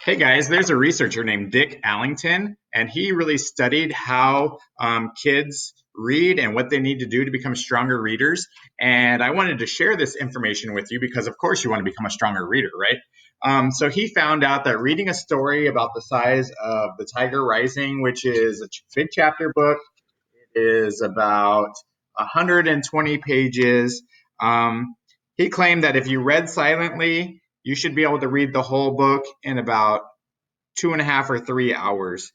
Hey guys, there's a researcher named Dick Allington, and he really studied how kids read and what they need to do to become stronger readers. And I wanted to share this information with you because, of course, you want to become a stronger reader, right? So he found out that reading a story about the size of The Tiger Rising, which is a big chapter book, is about 120 pages. He claimed that if you read silently, you should be able to read the whole book in about 2.5 or 3 hours.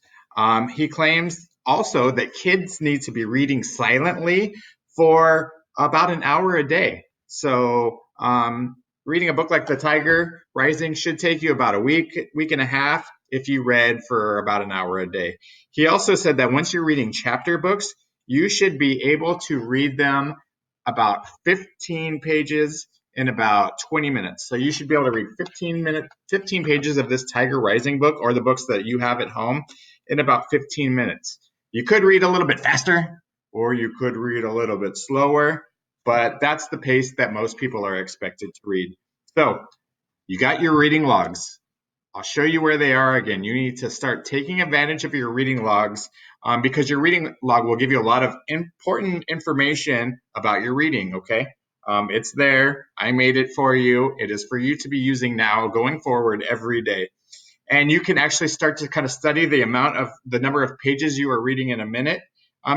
He claims also that kids need to be reading silently for about an hour a day. So, reading a book like The Tiger Rising should take you about a week and a half if you read for about an hour a day. He also said that once you're reading chapter books, you should be able to read them about 15 pages in about 20 minutes. So you should be able to read 15 pages of this Tiger Rising book or the books that you have at home in about 15 minutes. You could read a little bit faster or you could read a little bit slower, but that's the pace that most people are expected to read. So you got your reading logs. I'll show you where they are again. You need to start taking advantage of your reading logs because your reading log will give you a lot of important information about your reading, okay? It's there. I made it for you. It is for you to be using now going forward every day. And you can actually start to kind of study the number of pages you are reading in a minute,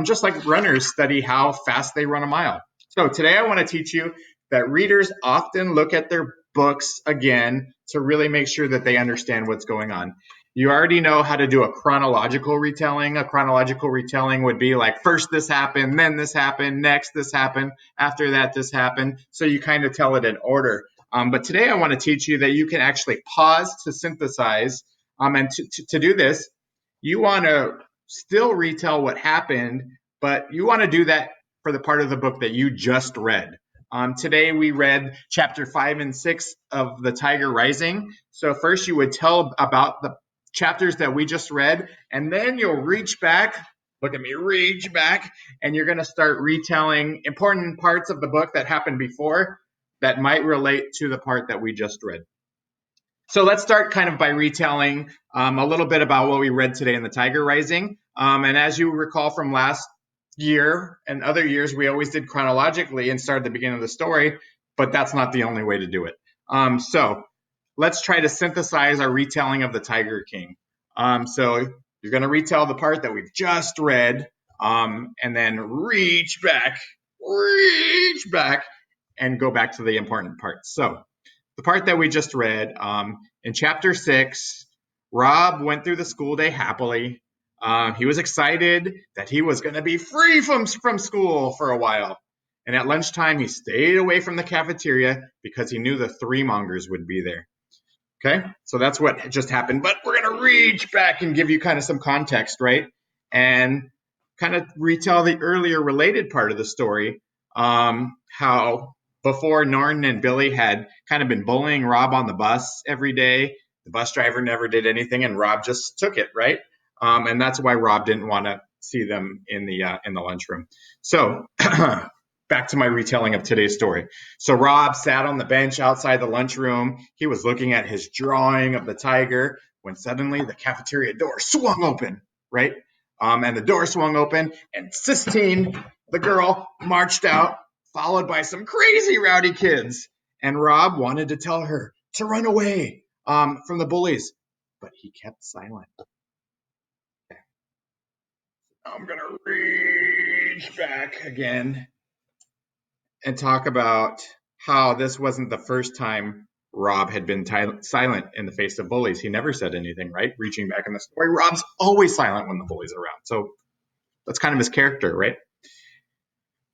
just like runners study how fast they run a mile. So today I want to teach you that readers often look at their books again to really make sure that they understand what's going on. You already know how to do a chronological retelling. A chronological retelling would be like first this happened, then this happened, next this happened, after that this happened. So you kind of tell it in order. But today I want to teach you that you can actually pause to synthesize. And to do this, you want to still retell what happened, but you want to do that for the part of the book that you just read. Today we read chapter 5 and 6 of The Tiger Rising. So first you would tell about the chapters that we just read, and then you'll reach back, look at me, reach back, and you're going to start retelling important parts of the book that happened before that might relate to the part that we just read. So let's start kind of by retelling a little bit about what we read today in The Tiger Rising. And as you recall from last year and other years, we always did chronologically and started at the beginning of the story, but that's not the only way to do it. So let's try to synthesize our retelling of the Tiger King. So you're going to retell the part that we've just read, and then reach back, and go back to the important parts. So the part that we just read, in chapter 6, Rob went through the school day happily. He was excited that he was going to be free from school for a while. And at lunchtime, he stayed away from the cafeteria because he knew the three mongers would be there. Okay, so that's what just happened. But we're going to reach back and give you kind of some context, right? And kind of retell the earlier related part of the story, how before Norton and Billy had kind of been bullying Rob on the bus every day. The bus driver never did anything, and Rob just took it, right? And that's why Rob didn't want to see them in the lunchroom. So back to my retelling of today's story. So Rob sat on the bench outside the lunchroom. He was looking at his drawing of the tiger when suddenly the cafeteria door swung open, right? And the door swung open, and Sistine, the girl, marched out, followed by some crazy rowdy kids. And Rob wanted to tell her to run away from the bullies, but he kept silent. I'm going to reach back again and talk about how this wasn't the first time Rob had been silent in the face of bullies. He never said anything, right? Reaching back in the story, Rob's always silent when the bullies are around. So that's kind of his character, right?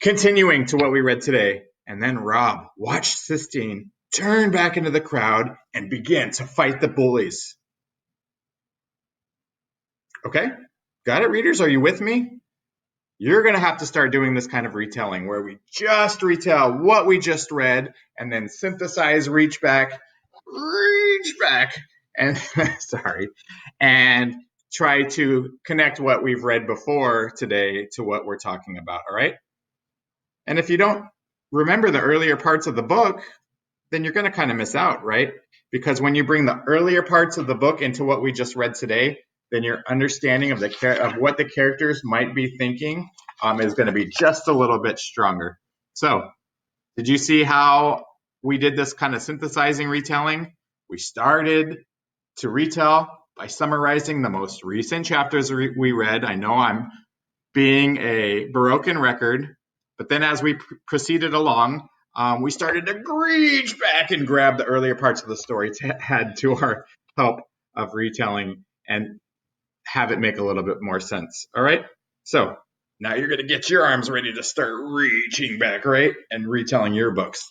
Continuing to what we read today, and then Rob watched Sistine turn back into the crowd and begin to fight the bullies. Okay? Got it, readers? Are you with me? You're going to have to start doing this kind of retelling where we just retell what we just read and then synthesize, reach back, and and try to connect what we've read before today to what we're talking about, all right? And if you don't remember the earlier parts of the book, then you're going to kind of miss out, right? because when you bring the earlier parts of the book into what we just read today, then your understanding of what the characters might be thinking is going to be just a little bit stronger. So, did you see how we did this kind of synthesizing retelling? We started to retell by summarizing the most recent chapters we read. I know I'm being a broken record, but then as we proceeded along, we started to reach back and grab the earlier parts of the story to add to our help of retelling and have it make a little bit more sense. All right. So now you're going to get your arms ready to start reaching back, right? And retelling your books.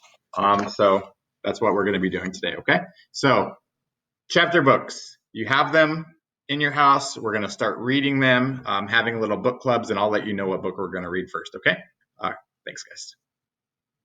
So that's what we're going to be doing today. Okay. So chapter books, you have them in your house. We're going to start reading them, having little book clubs, and I'll let you know what book we're going to read first. Okay. All right. Thanks, guys.